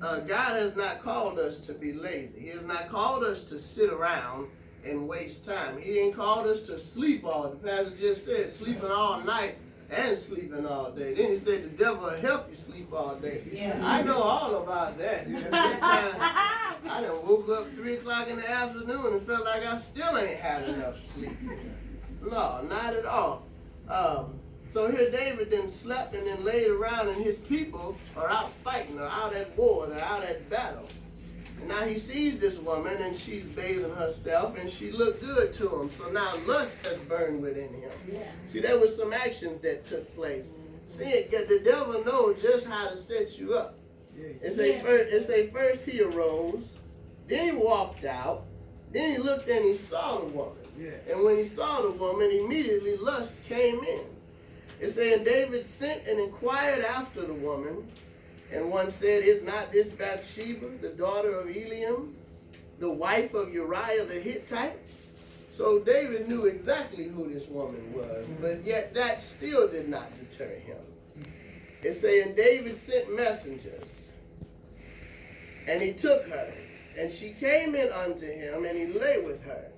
God has not called us to be lazy. He has not called us to sit around and waste time. He ain't called us to sleep all. The pastor just said sleeping all night and sleeping all day. Then he said the devil will help you sleep all day. Yeah. I know all about that. This time I done woke up 3 o'clock in the afternoon and felt like I still ain't had enough sleep. No, not at all. So here David then slept and then laid around, and his people are out fighting, or out at war, they're out at battle. And now he sees this woman, and she's bathing herself, and she looked good to him. So now lust has burned within him. Yeah. See, there were some actions that took place. See, the devil knows just how to set you up. It say first he arose, then he walked out, then he looked and he saw the woman. Yeah. And when he saw the woman, immediately lust came in. It said, David sent and inquired after the woman, and one said, is not this Bathsheba, the daughter of Eliam, the wife of Uriah the Hittite? So David knew exactly who this woman was, but yet that still did not deter him. It said, and David sent messengers, and he took her, and she came in unto him, and he lay with her.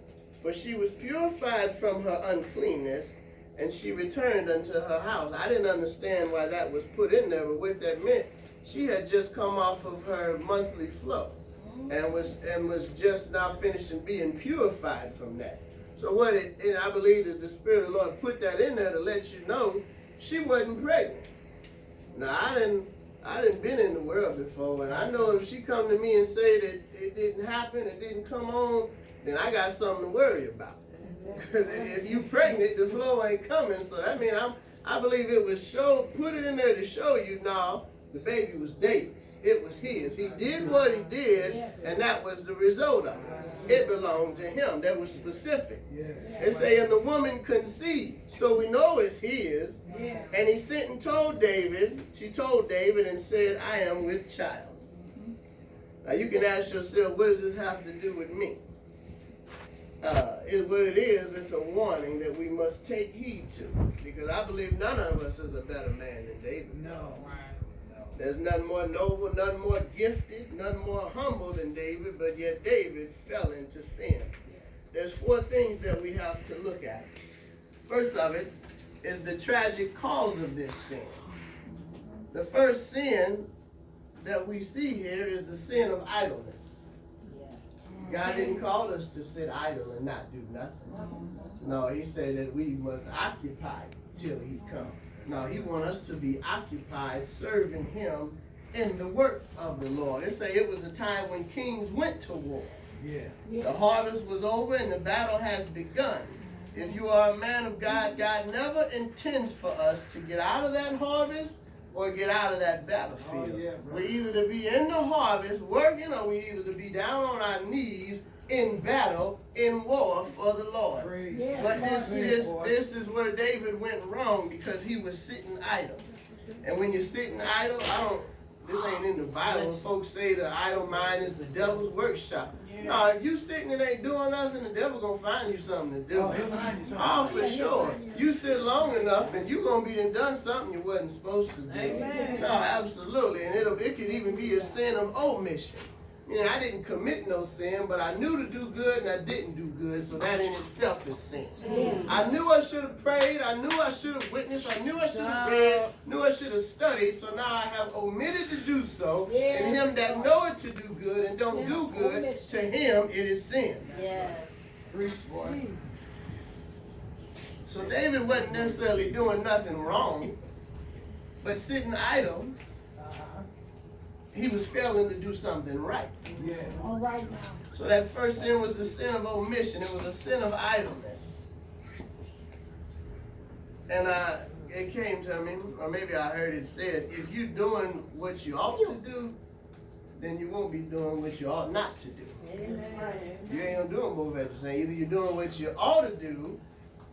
For she was purified from her uncleanness, and she returned unto her house. I didn't understand why that was put in there, but what that meant, she had just come off of her monthly flow and was just now finishing being purified from that. So and I believe that the Spirit of the Lord put that in there to let you know she wasn't pregnant. Now I didn't been in the world before, and I know if she come to me and say that it didn't happen, it didn't come on, then I got something to worry about. Because if you pregnant, the flow ain't coming. So that means I believe it was put it in there to show you now the baby was David's. It was his. He did what he did, and that was the result of it. It belonged to him. That was specific. It say, and the woman conceived. So we know it's his. And he sent and told David. She told David and said, I am with child. Now you can ask yourself, what does this have to do with me? What it is, it's a warning that we must take heed to. Because I believe none of us is a better man than David. No. There's none more noble, none more gifted, none more humble than David, but yet David fell into sin. There's 4 things that we have to look at. First of it is the tragic cause of this sin. The first sin that we see here is the sin of idleness. God didn't call us to sit idle and not do nothing. No, he said that we must occupy till he comes. No, he wants us to be occupied serving him in the work of the Lord. It say it was a time when kings went to war. The harvest was over and the battle has begun. If you are a man of God, God never intends for us to get out of that harvest or get out of that battlefield. We're either to be in the harvest working, or we either to be down on our knees in battle, in war for the Lord. But this is where David went wrong, because he was sitting idle. And when you're sitting idle, this ain't in the Bible. Folks say the idle mind is the devil's workshop. No, if you sitting and ain't doing nothing, the devil gonna find you something to do. Oh, for sure. You sit long enough and you gonna be done something you wasn't supposed to do. Amen. No, absolutely. And it could even be a sin of omission. You know, I didn't commit no sin, but I knew to do good and I didn't do good, so that in itself is sin. I knew I should have prayed, I knew I should have witnessed, I knew I should have read, knew I should have studied, so now I have omitted to do so. And him that knoweth to do good and don't do good, to him it is sin. Preach, boy. So David wasn't necessarily doing nothing wrong, but sitting idle, he was failing to do something right. All right now. So that first sin was a sin of omission. It was a sin of idleness. And it came to me, or maybe I heard it said, if you're doing what you ought to do, then you won't be doing what you ought not to do. Amen. You ain't gonna do them both at the same. Either you're doing what you ought to do,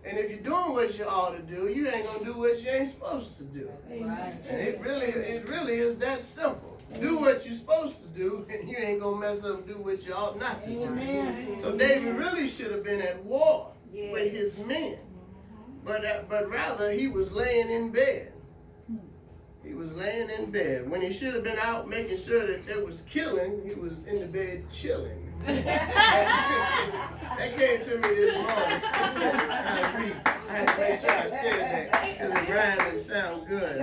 and if you're doing what you ought to do, you ain't gonna do what you ain't supposed to do. Amen. And it really is that simple. Do what you're supposed to do, and you ain't gonna mess up and do what you ought not to do. So David really should have been at war with his men, but rather he was laying in bed. He was laying in bed. When he should have been out making sure that there was killing, he was in the bed chilling. That came to me this morning. I had to make sure I said that because it rhymed and sound good.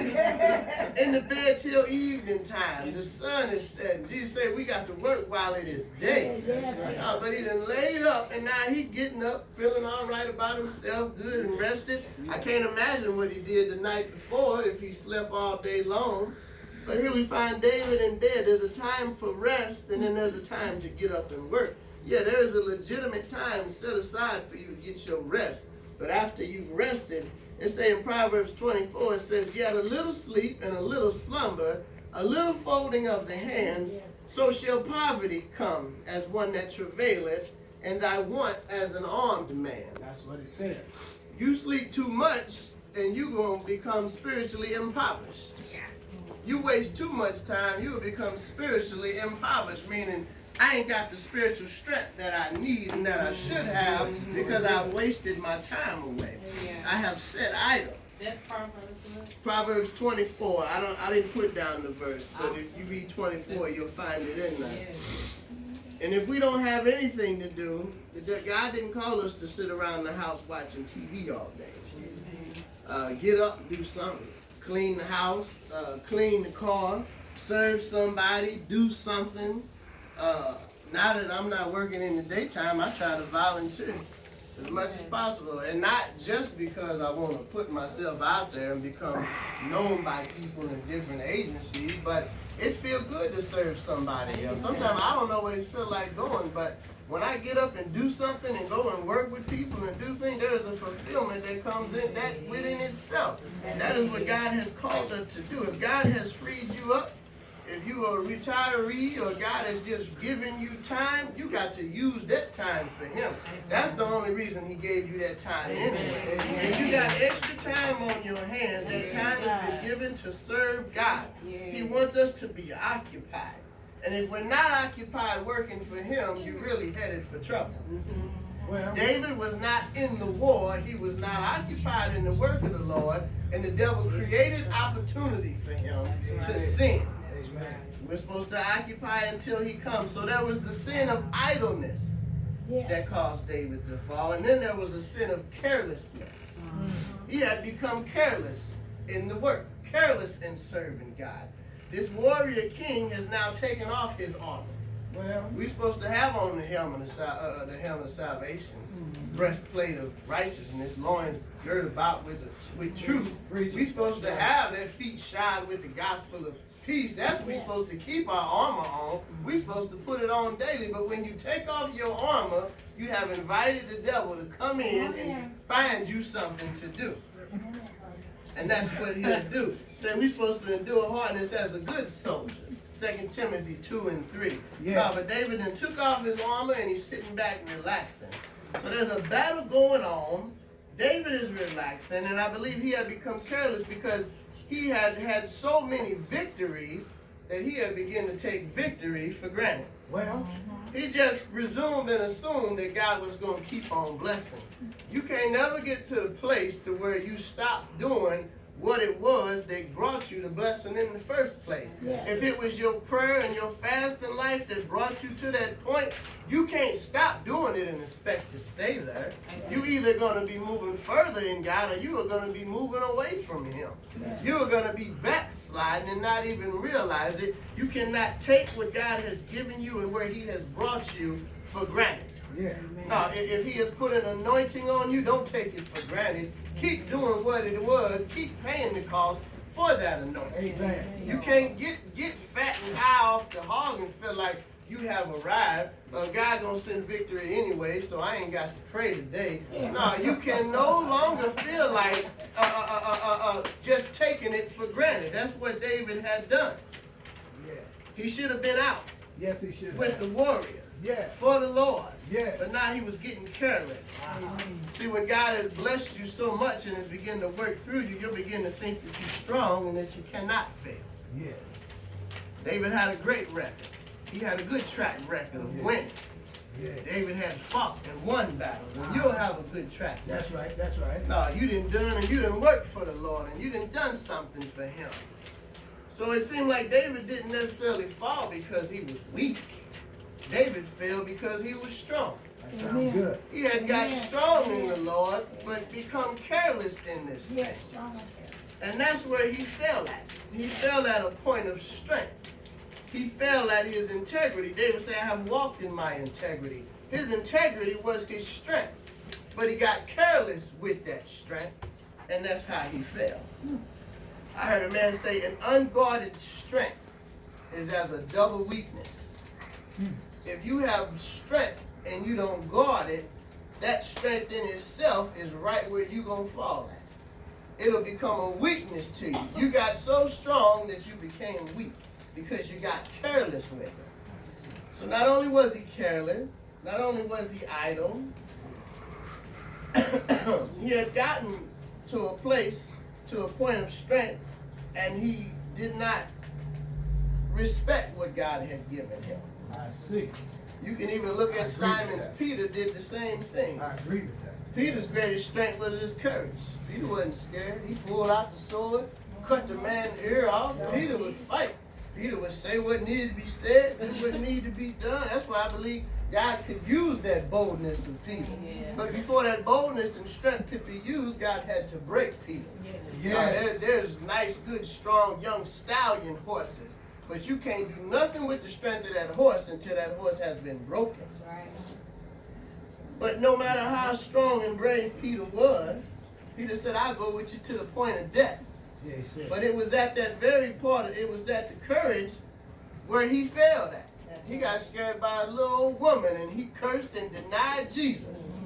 In the bed till evening time. The sun is setting. Jesus said we got to work while it is day. But he done laid up and now he getting up, feeling all right about himself, good and rested. I can't imagine what he did the night before if he slept all day long. But here we find David in bed. There's a time for rest, and then there's a time to get up and work. Yeah, there is a legitimate time set aside for you to get your rest. But after you've rested, it says in Proverbs 24, it says, yet a little sleep and a little slumber, a little folding of the hands, so shall poverty come as one that travaileth, and thy want as an armed man. That's what it says. You sleep too much, and you're going to become spiritually impoverished. You waste too much time, you will become spiritually impoverished, meaning I ain't got the spiritual strength that I need and that I should have because I've wasted my time away. I have said idle. That's Proverbs. Proverbs 24. I didn't put down the verse, but if you read 24, you'll find it in there. And if we don't have anything to do, God didn't call us to sit around the house watching TV all day. Get up and do something. Clean the house, clean the car, serve somebody, do something. Now that I'm not working in the daytime, I try to volunteer as much as possible. And not just because I want to put myself out there and become known by people in different agencies, but it feels good to serve somebody else. Sometimes I don't always feel like going, but when I get up and do something and go and work with people and do things, there is a fulfillment that comes in that within itself. That is what God has called us to do. If God has freed you up, if you are a retiree or God has just given you time, you got to use that time for Him. That's the only reason He gave you that time anyway. If you got extra time on your hands, that time has been given to serve God. He wants us to be occupied. And if we're not occupied working for Him, you're really headed for trouble. Well, David was not in the war. He was not occupied in the work of the Lord. And the devil created opportunity for him to sin. We're supposed to occupy until he comes. So there was the sin of idleness that caused David to fall. And then there was a sin of carelessness. He had become careless in the work, careless in serving God. This warrior king has now taken off his armor. Well, we're supposed to have on the helmet of salvation, breastplate of righteousness, loins girt about with truth. We're supposed to have their feet shod with the gospel of peace. That's what we're supposed to keep our armor on. We're supposed to put it on daily. But when you take off your armor, you have invited the devil to come in and find you something to do. And that's what he'll do. So we're supposed to endure hardness as a good soldier. 2 Timothy 2 and 3. But David then took off his armor and he's sitting back relaxing. So there's a battle going on. David is relaxing, and I believe he had become careless because he had had so many victories that he had begun to take victory for granted. Well, he just presumed and assumed that God was going to keep on blessing. You can't never get to the place to where you stop doing what it was that brought you the blessing in the first place. If it was your prayer and your fasting life that brought you to that point, you can't stop doing it and expect to stay there. You either going to be moving further in God or you are going to be moving away from Him. You are going to be backsliding and not even realize it. You cannot take what God has given you and where He has brought you for granted. No, if He has put an anointing on you, don't take it for granted. Keep doing what it was. Keep paying the cost for that anointing. You can't get fat and high off the hog and feel like you have arrived. God gonna send victory anyway, so I ain't got to pray today. No, you can no longer feel like just taking it for granted. That's what David had done. He should have been out. Yes, he should. With the warriors. For the Lord. But now he was getting careless. See, when God has blessed you so much and has begun to work through you, you'll begin to think that you're strong and that you cannot fail. David had a great record. He had a good track record of winning. David had fought and won battles, and you'll have a good track record. That's right. No, you didn't done and you didn't work for the Lord, and you didn't done something for Him. So it seemed like David didn't necessarily fall because he was weak. David fell because he was strong. That sounds good. He had got strong in the Lord, but become careless in this thing. And that's where he fell at. He fell at a point of strength. He fell at his integrity. David said, I have walked in my integrity. His integrity was his strength. But he got careless with that strength, and that's how he fell. I heard a man say, an unguarded strength is as a double weakness. If you have strength and you don't guard it, that strength in itself is right where you're going to fall at. It'll become a weakness to you. You got so strong that you became weak because you got careless with it. So not only was he careless, not only was he idle, he had gotten to a place, to a point of strength, and he did not respect what God had given him. I see. You can even look at Simon Peter did the same thing. I agree with that. Peter's greatest strength was his courage. Peter wasn't scared. He pulled out the sword, cut the man's ear off. Peter would fight. Peter would say what needed to be said, do what needed to be done. That's why I believe God could use that boldness of Peter. Yeah. But before that boldness and strength could be used, God had to break Peter. Yeah. There's nice, good, strong, young stallion horses. But you can't do nothing with the strength of that horse until that horse has been broken. Right. But no matter how strong and brave Peter was, Peter said, I'll go with you to the point of death. Yeah, he said. But it was at that very part, it was at the courage where he failed at. He got scared by a little old woman and he cursed and denied Jesus.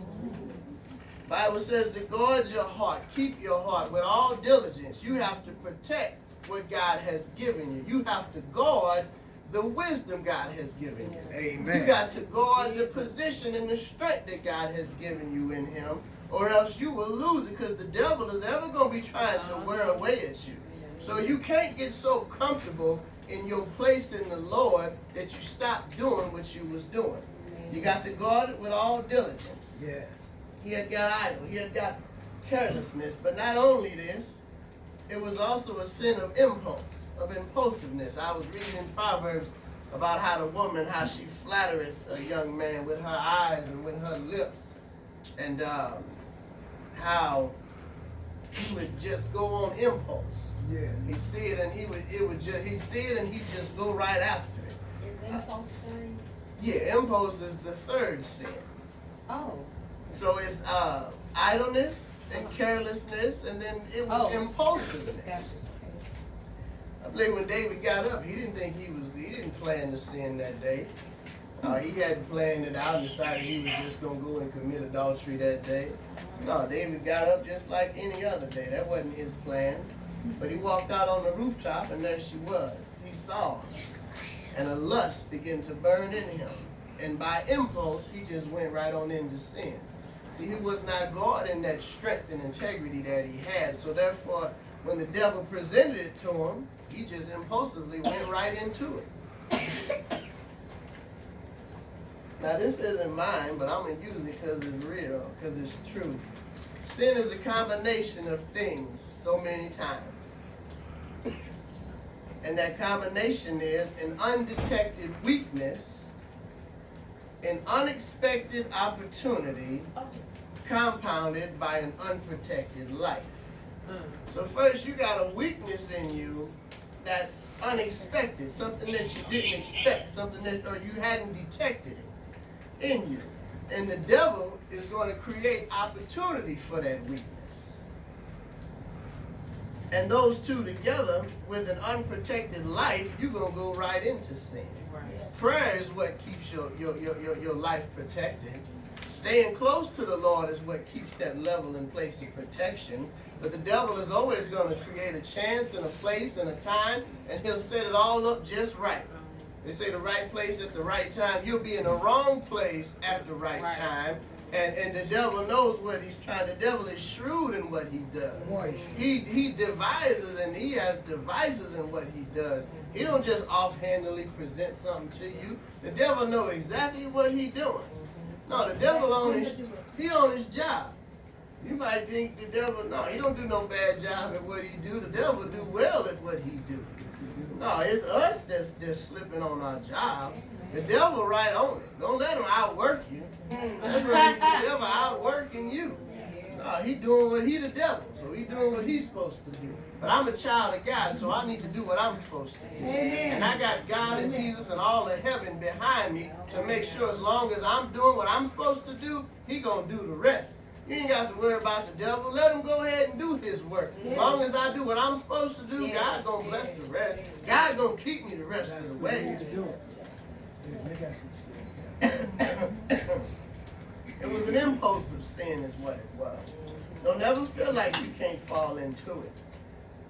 Bible says to guard your heart, keep your heart with all diligence. You have to protect what God has given you. You have to guard the wisdom God has given you. Amen. You got to guard the position and the strength that God has given you in him, or else you will lose it, because the devil is ever going to be trying to wear away at you. So you can't get so comfortable in your place in the Lord that you stop doing what you was doing. You got to guard it with all diligence. Yes. He had got idle. He had got carelessness. But not only this, it was also a sin of impulse, of impulsiveness. I was reading in Proverbs about how the woman, how she flattered a young man with her eyes and with her lips, and how he would just go on impulse. Yeah. He'd see it and he'd see it and he'd just go right after it. Is impulse sin? Yeah, impulse is the third sin. Oh. So it's idleness and carelessness, and then it was impulsiveness. I believe when David got up, he didn't plan to sin that day. He hadn't planned it out and decided he was just going to go and commit adultery that day. No, David got up just like any other day. That wasn't his plan. But he walked out on the rooftop, and there she was. He saw her, and a lust began to burn in him. And by impulse, he just went right on into sin. See, he was not guarding that strength and integrity that he had. So therefore, when the devil presented it to him, he just impulsively went right into it. Now, this isn't mine, but I'm going to use it because it's real, because it's true. Sin is a combination of things so many times. And that combination is an undetected weakness, an unexpected opportunity, compounded by an unprotected life. So first, you got a weakness in you that's unexpected, something that you didn't expect, something that or you hadn't detected in you. And the devil is going to create opportunity for that weakness. And those two together, with an unprotected life, you're going to go right into sin. Right. Prayer is what keeps your life protected. Staying close to the Lord is what keeps that level and place of protection. But the devil is always going to create a chance and a place and a time, and he'll set it all up just right. They say the right place at the right time. You'll be in the wrong place at the right time. And the devil knows what he's trying. The devil is shrewd in what he does. He devises, and he has devices in what he does. He don't just offhandedly present something to you. The devil knows exactly what he's doing. No, the devil on his job. You might think the devil, no, he don't do no bad job at what he do. The devil do well at what he do. No, it's us that's just slipping on our jobs. The devil right on it. Don't let him outwork you. That's right. The devil outworking you. No, he doing what he the devil. So he doing what he's supposed to do. But I'm a child of God, so I need to do what I'm supposed to do. And I got God and Jesus and all of heaven behind me to make sure as long as I'm doing what I'm supposed to do, he gonna do the rest. You ain't got to worry about the devil. Let him go ahead and do his work. As long as I do what I'm supposed to do, God's going to bless the rest. God's going to keep me the rest of the way. It was an impulsive sin is what it was. Don't ever feel like you can't fall into it.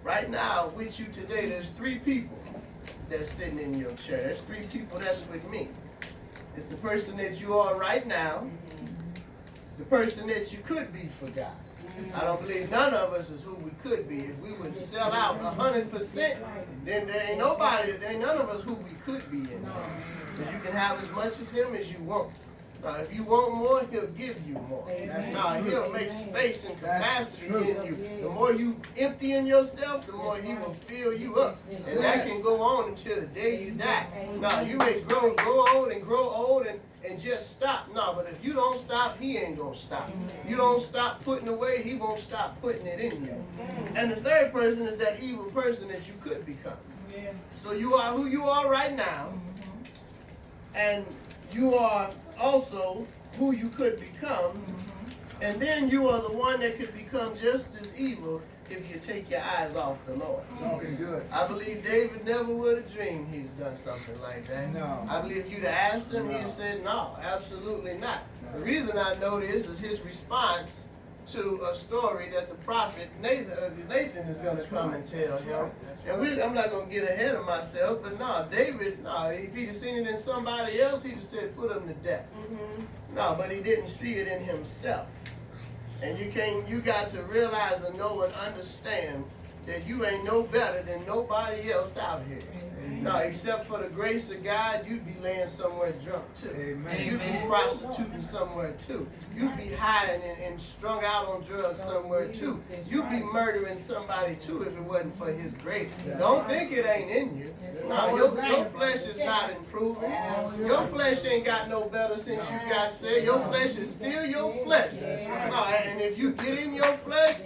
Right now, with you today, there's 3 people that's sitting in your chair. There's 3 people that's with me. It's the person that you are right now. The person that you could be for God. I don't believe none of us is who we could be. If we would sell out 100%, then there ain't none of us who we could be in God. So you can have as much as him as you want. Now, if you want more, he'll give you more. Now, he'll make space and capacity in you. The more you empty in yourself, the more he will fill you up. And that can go on until the day you die. Now, you may grow old and just stop. No, but if you don't stop, he ain't going to stop. You don't stop putting away, he won't stop putting it in you. And the third person is that evil person that you could become. So you are who you are right now. And you are also who you could become, and then you are the one that could become just as evil if you take your eyes off the Lord. Talking good. I believe David never would have dreamed he'd done something like that. No. I believe if you'd have asked him, he'd have said, no, absolutely not. The reason I know this is his response to a story that the prophet Nathan is going to come and tell him. And I'm not going to get ahead of myself, but no, David, no, if he'd have seen it in somebody else, he'd have said, put him to death. No, but he didn't see it in himself. And you got to realize and know and understand that you ain't no better than nobody else out here. No, except for the grace of God, you'd be laying somewhere drunk too. Amen. You'd be prostituting somewhere too. You'd be high and strung out on drugs somewhere too. You'd be murdering somebody too if it wasn't for his grace. Don't think it ain't in you. No, your flesh is not improving. Your flesh ain't got no better since you got saved. Your flesh is still your flesh. No, and if you get in your flesh,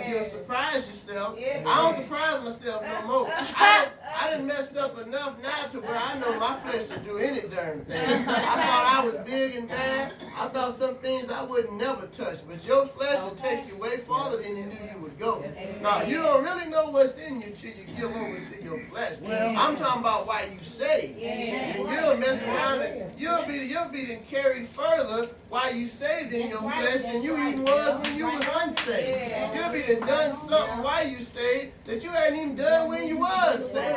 you'll surprise yourself. I don't surprise myself no more. I done messed up enough now to where I know my flesh will do any darn thing. I thought I was big and bad. I thought some things I would never touch. But your flesh will take you way farther than you knew you would go. Now, you don't really know what's in you till you give over to your flesh. I'm talking about why you saved. And you'll mess around and you'll be then carried further while you saved in your flesh than you even was when you was unsaved. You'll be done something while you saved that you hadn't even done when you was saved.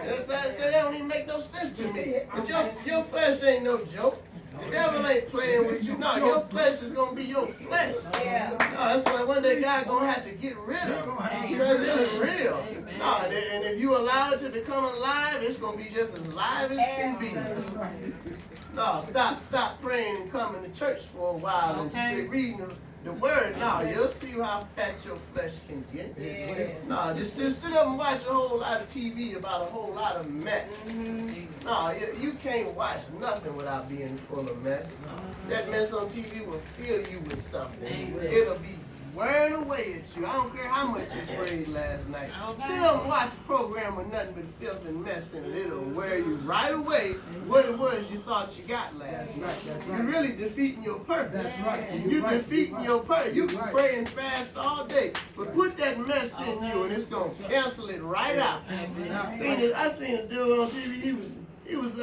You know what I'm saying? That don't even make no sense to me. But your flesh ain't no joke. The devil ain't playing with you. No, your flesh is going to be your flesh. No, that's why one day God's going to have to get rid of it. Because it's real. No, and if you allow it to become alive, it's going to be just as live as can be. No, stop praying and coming to church for a while and reading the word. No, you'll see how fat your flesh can get. No, just sit up and watch a whole lot of TV about a whole lot of mess. No, you can't watch nothing without being full of mess. That mess on TV will fill you with something. It'll be wearing away at you. I don't care how much you prayed last night. Sit up and watch a program with nothing but filth and mess in it. It'll wear you right away what it was you thought you got last night. You're really defeating your purpose. That's right. You're defeating your purpose. You can pray and fast all day, but put that mess in you and it's going to cancel it right out. I seen a dude on TV. He was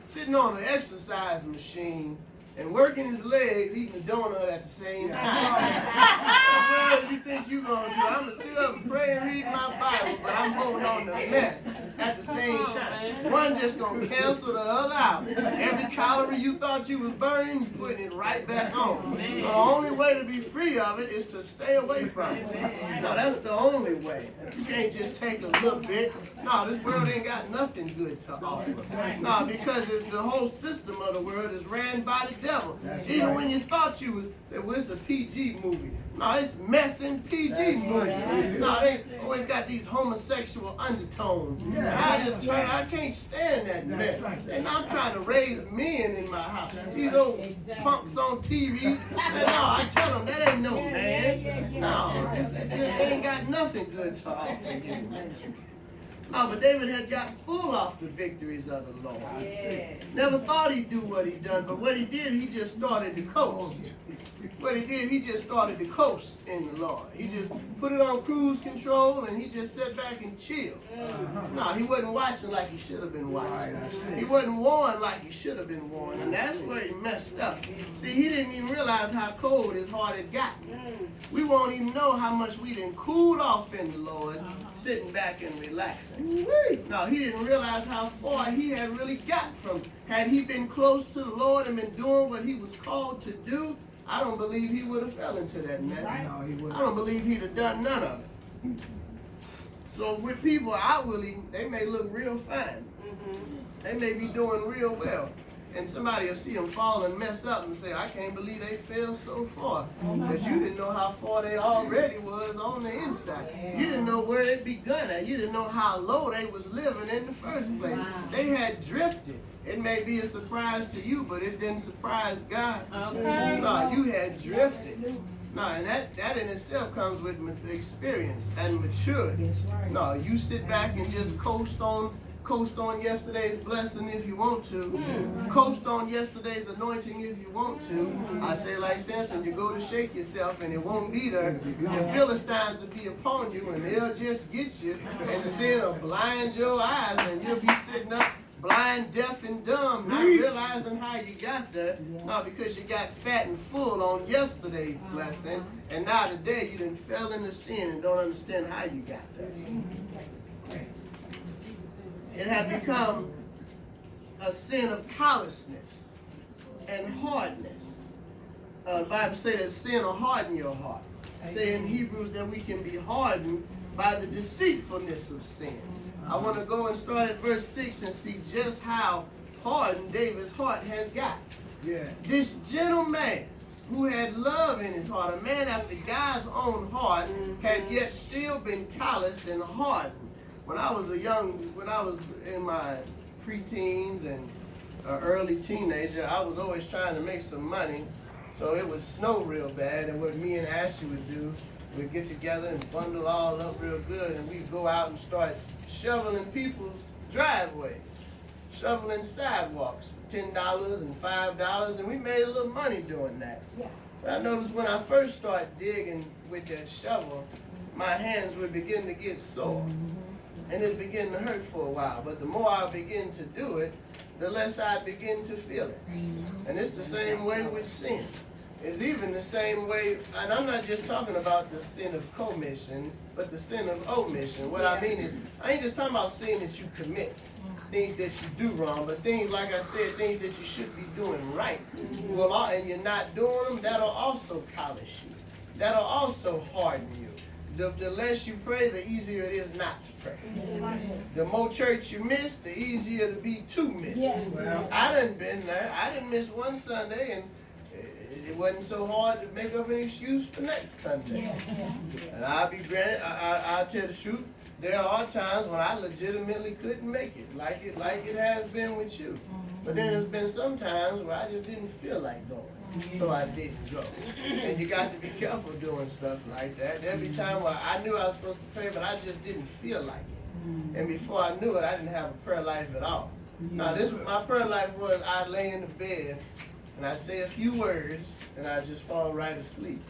sitting on an exercise machine and working his legs, eating a donut at the same time. What do you think you're going to do? I'm going to sit up and pray and read my Bible, but I'm holding on to mess at the same time. One just going to cancel the other out. Every calorie you thought you was burning, you're putting it right back on. So the only way to be free of it is to stay away from it. No, that's the only way. You can't just take a little bit. No, this world ain't got nothing good to offer. No, because it's the whole system of the world is ran by the devil. devil. That's Even right. when you thought you was, said, well, it's a PG movie. No, it's messing PG That's movie. right. No, they always got these homosexual undertones. Yeah. And I just turn, I can't stand that That's mess. right. And I'm trying to raise men in my house. That's These right. old Exactly. punks on TV. And no, I tell them that ain't no man. No, they ain't got nothing good to offer you. No, but David had got full off the victories of the Lord. Never thought he'd do what he done, but what he did, he just started to coast. What he did, he just started to coast in the Lord. He just put it on cruise control and he just sat back and chilled. No, he wasn't watching like he should have been watching. He wasn't warned like he should have been warned, and that's where he messed up. See, he didn't even realize how cold his heart had gotten. We won't even know how much we done cooled off in the Lord, sitting back and relaxing. No, he didn't realize how far he had really got from. Had he been close to the Lord and been doing what he was called to do, I don't believe he would have fell into that mess. No, he wouldn't. I don't believe he'd have done none of it. So with people outwardly, they may look real fine. They may be doing real well. And somebody will see them fall and mess up and say, I can't believe they fell so far. But you didn't know how far they already was on the inside. You didn't know where it begun at. You didn't know how low they was living in the first place. They had drifted. It may be a surprise to you, but it didn't surprise God. Okay. No, you had drifted. No, and that in itself comes with experience and maturity. No, you sit back and just coast on yesterday's blessing if you want to. Coast on yesterday's anointing if you want to. I say like Samson, you go to shake yourself and it won't be there. The Philistines will be upon you and they'll just get you and sin will blind your eyes and you'll be sitting up blind, deaf, and dumb, not realizing how you got there. No, because you got fat and full on yesterday's blessing, and now today you done fell into sin and don't understand how you got there. It had become a sin of callousness and hardness. The Bible says that sin will harden your heart. Say in Hebrews that we can be hardened by the deceitfulness of sin. I want to go and start at verse 6 and see just how hardened David's heart has got. Yeah. This gentle man who had love in his heart, a man after God's own heart, had yet still been calloused and hardened. When I was in my preteens and early teenager, I was always trying to make some money. So it would snow real bad, and what me and Ashley would do, we'd get together and bundle all up real good, and we'd go out and start shoveling people's driveways, shoveling sidewalks for $10 and $5, and we made a little money doing that. But I noticed when I first started digging with that shovel, my hands would begin to get sore, and it began to hurt for a while. But the more I begin to do it, the less I begin to feel it. And it's the same way with sin. It's even the same way, and I'm not just talking about the sin of commission, but the sin of omission. What I mean is, I ain't just talking about sin that you commit, things that you do wrong, but things, like I said, things that you should be doing right. Well, and you're not doing them, that'll also polish you. That'll also harden you. The less you pray, the easier it is not to pray. The more church you miss, the easier it'll be to miss. Well, I done been there. I didn't miss one Sunday, and it wasn't so hard to make up an excuse for next Sunday. And I'll be granted, I'll tell the truth, there are times when I legitimately couldn't make it, like it has been with you. But then there's been some times where I just didn't feel like going, so I didn't go. And you got to be careful doing stuff like that. Every time where I knew I was supposed to pray, but I just didn't feel like it. And before I knew it, I didn't have a prayer life at all. Now, my prayer life was I'd lay in the bed, and I'd say a few words, and I'd just fall right asleep.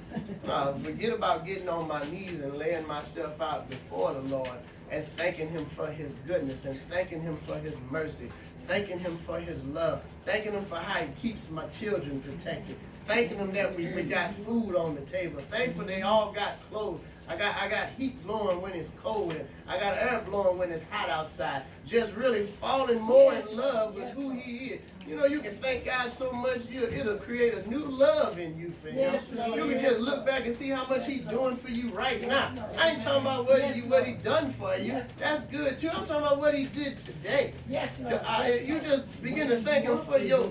Forget about getting on my knees and laying myself out before the Lord and thanking Him for His goodness and thanking Him for His mercy, thanking Him for His love, thanking Him for how He keeps my children protected, thanking Him that we got food on the table, thankful they all got clothes. I got heat blowing when it's cold, and I got air blowing when it's hot outside. Just really falling more in love with who He he is. You know, you can thank God so much, it'll create a new love in you for him. Yes, Lord. You can just look back and see how much he's doing for you right now. I ain't talking about what he done for you. That's good too. I'm talking about what he did today. Yes, Lord. You just begin to thank him for your,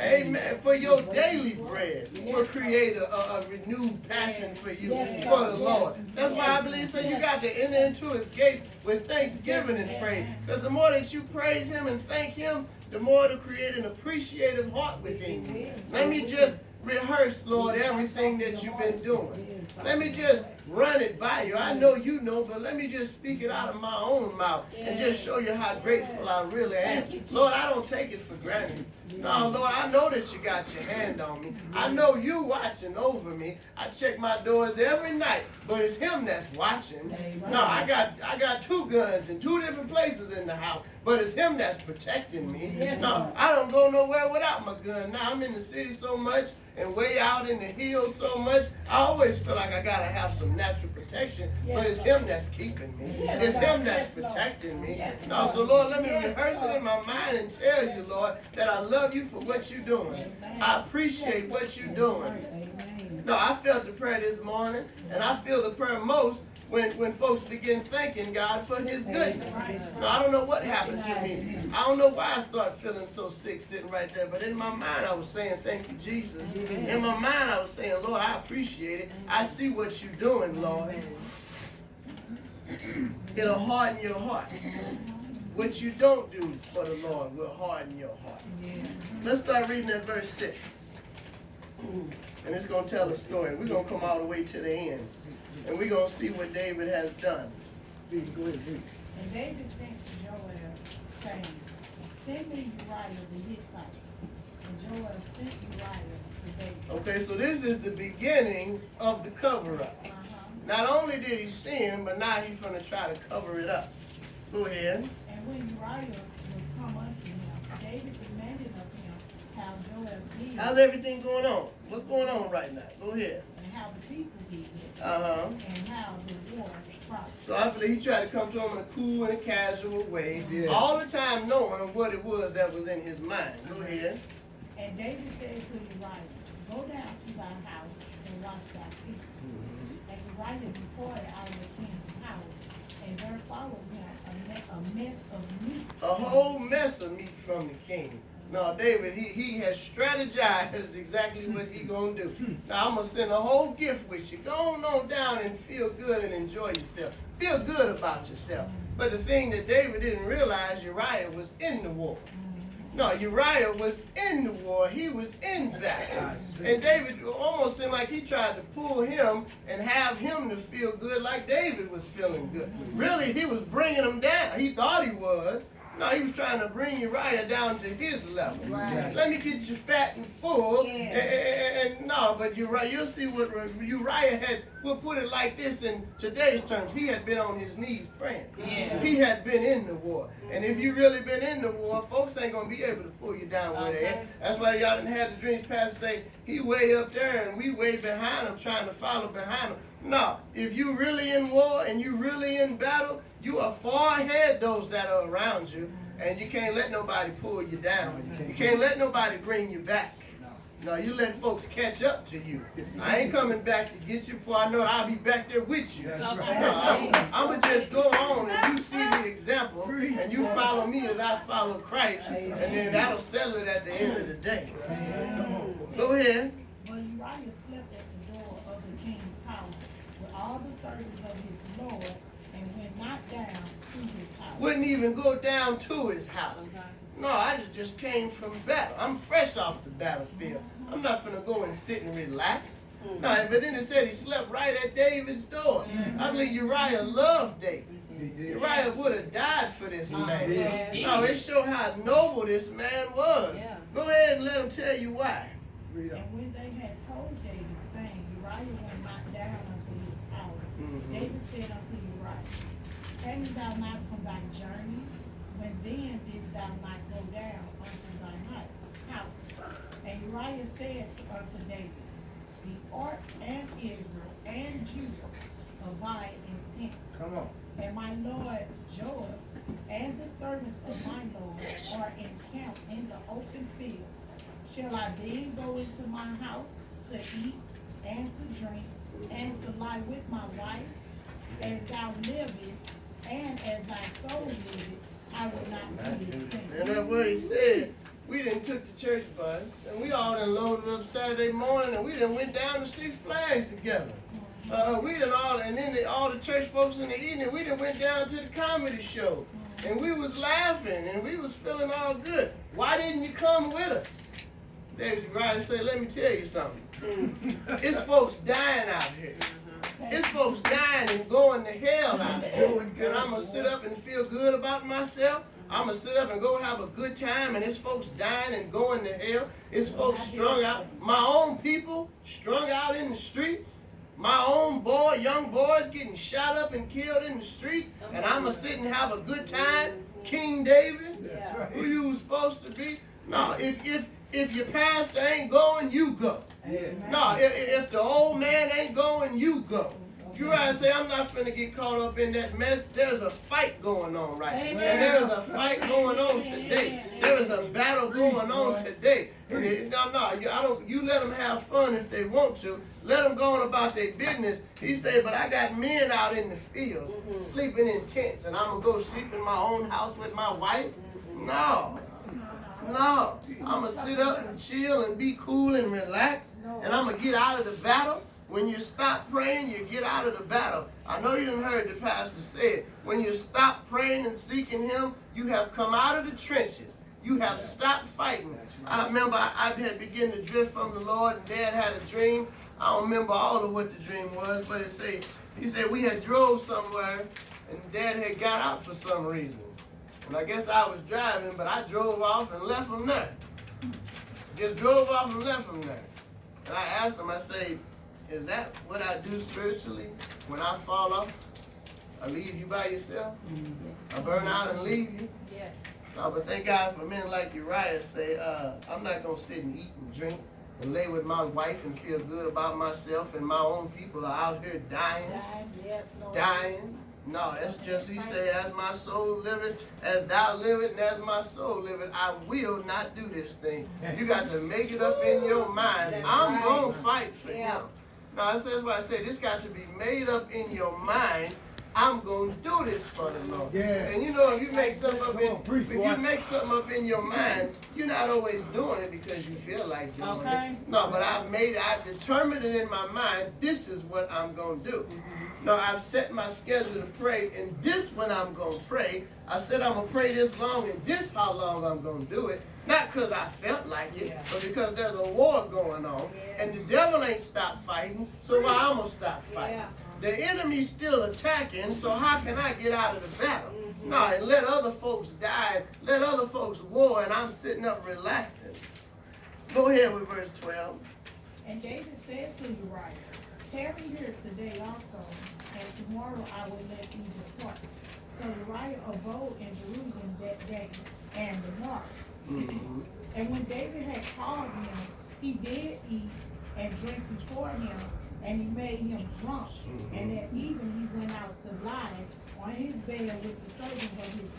amen, for your daily bread. Will create a renewed passion for you, for the Lord. That's why I believe so you got to enter into his gates with thanksgiving and praise. Because the more that you praise him and thank him, the more it'll create an appreciative heart within you. Let me just rehearse, Lord, everything that you've been doing. Let me just run it by you. I know you know, but let me just speak it out of my own mouth and just show you how grateful I really am. Lord, I don't take it for granted. No, Lord, I know that you got your hand on me. I know you watching over me. I check my doors every night, but it's him that's watching. No, I got 2 guns in 2 different places in the house, but it's him that's protecting me. No, I don't go nowhere without my gun. Now I'm in the city so much and way out in the hills so much, I always feel like I gotta have some natural protection, but it's him that's keeping me. It's him that's protecting me. No, so Lord, let me rehearse it in my mind and tell you, Lord, that I love you for what you're doing. I appreciate what you're doing. No, I felt the prayer this morning, and I feel the prayer most when folks begin thanking God for his goodness. Now, I don't know what happened to me. I don't know why I started feeling so sick sitting right there, but in my mind I was saying, thank you, Jesus. In my mind I was saying, Lord, I appreciate it. I see what you're doing, Lord. It'll harden your heart. What you don't do for the Lord will harden your heart. Let's start reading at verse 6. And it's going to tell a story. We're going to come all the way to the end. And we're going to see what David has done. Go ahead, read. And David sent to Joel, saying, send me Uriah the Hittite. And Joel sent Uriah to David. Okay, so this is the beginning of the cover-up. Not only did he sin, but now he's going to try to cover it up. Go ahead. And when Uriah was come unto him, David demanded of him how Joel did. How's everything going on? What's going on right now? Go ahead. And how the people did it. And how the war prospered. So I believe he tried to come to him in a cool and a casual way, all the time knowing what it was that was in his mind. Go ahead. And David said to Uriah, go down to thy house and wash thy feet. And Uriah departed out of the king's house, and there followed him a mess of meat. A whole mess of meat from the king. Now, David, he has strategized exactly what he gonna do. Now, I'm gonna send a whole gift with you. Go on down and feel good and enjoy yourself. Feel good about yourself. But the thing that David didn't realize, Uriah was in the war. No, Uriah was in the war. He was in that. And David almost seemed like he tried to pull him and have him to feel good like David was feeling good. Really, he was bringing him down. He thought he was. No, he was trying to bring Uriah down to his level. Right. Let me get you fat and full. And no, but Uriah, you'll see what Uriah had, we'll put it like this in today's terms. He had been on his knees praying. He had been in the war. And if you really been in the war, folks ain't going to be able to pull you down where they at. That's why y'all didn't have the dreams pastor say, he way up there and we way behind him trying to follow behind him. No, if you really in war and you really in battle, you are far ahead those that are around you, and you can't let nobody pull you down. You can't let nobody bring you back. No, you let folks catch up to you. I ain't coming back to get you before I know that I'll be back there with you. No, I'm going to just go on and you see the example, and you follow me as I follow Christ, and then that'll settle it at the end of the day. Go ahead. But Uriah slept at the door of the king's house with all the servants of his lord, and went not down to his house. Wouldn't even go down to his house. No, I just came from battle. I'm fresh off the battlefield. I'm not gonna go and sit and relax. No, but then it said he slept right at David's door. I believe Uriah loved David. Uriah would have died for this man. No, it showed how noble this man was. Go ahead and let him tell you why. And when they had told David, saying, Uriah went not down unto his house, David said unto Uriah, camest thou not from thy journey? When then didst thou not go down unto thy house? And Uriah said unto David, the ark and Israel and Judah abide in tents. Come on. And my lord Joab and the servants of my lord are encamped in the open field. Shall I then go into my house to eat and to drink and to lie with my wife? As thou livest, and as thy soul liveth, I will not do this thing. And that's what he said. We done took the church bus, and we all done loaded up Saturday morning, and we done went down to Six Flags together. We done all, and then all the church folks in the evening, we done went down to the comedy show. And we was laughing, and we was feeling all good. Why didn't you come with us? David Ryan said, let me tell you something. It's folks dying out here. It's folks dying and going to hell out here. And I'm going to sit up and feel good about myself. I'm going to sit up and go have a good time. And it's folks dying and going to hell. It's folks strung out. My own people strung out in the streets. My own young boys getting shot up and killed in the streets. And I'm going to sit and have a good time. King David, who you was supposed to be. No, if your pastor ain't going, you go. No, if the old man ain't going, you go. You right say, I'm not finna get caught up in that mess. There's a fight going on right now. And there's a fight going on today. There is a battle going on today. And you let them have fun if they want to. Let them go on about their business. He said, but I got men out in the fields sleeping in tents, and I'm going to go sleep in my own house with my wife? No. No. I'm going to sit up and chill and be cool and relax, and I'm going to get out of the battle. When you stop praying, you get out of the battle. I know you done heard the pastor say it. When you stop praying and seeking him, you have come out of the trenches. You have stopped fighting. I remember I had begun to drift from the Lord, and Dad had a dream. I don't remember all of what the dream was, but he said we had drove somewhere, and Dad had got out for some reason. And I guess I was driving, but I drove off and left him there. Just drove off and left him there. And I asked him, I said, is that what I do spiritually when I fall off? I leave you by yourself? I burn out and leave you? Yes. No, but thank God for men like Uriah say, I'm not going to sit and eat and drink and lay with my wife and feel good about myself, and my own people are out here dying. Yes, Lord. Dying. No, that's just, he said, as my soul liveth, as thou livest, and as my soul liveth, I will not do this thing. You got to make it up in your mind. I'm going to fight for him. No, that's why I said this got to be made up in your mind. I'm going to do this for the Lord. Yeah. And you know, if you make something up in your mind, you're not always doing it because you feel like doing it. No, but I've determined it in my mind, this is what I'm going to do. No, I've set my schedule to pray, and this when I'm going to pray. I said I'm going to pray this long, and this how long I'm going to do it. Not because I felt like it, but because there's a war going on, and the devil ain't stopped fighting, so why I'm going to stop fighting? The enemy's still attacking, so how can I get out of the battle? No, and let other folks die, let other folks war, and I'm sitting up relaxing. Go ahead with verse 12. And David said to Uriah, tarry here today also, and tomorrow I will let you depart. So Uriah abode in Jerusalem that day and departed. And when David had called him, he did eat and drink before him, and he made him drunk. And at even he went out to lie on his bed with the servants of his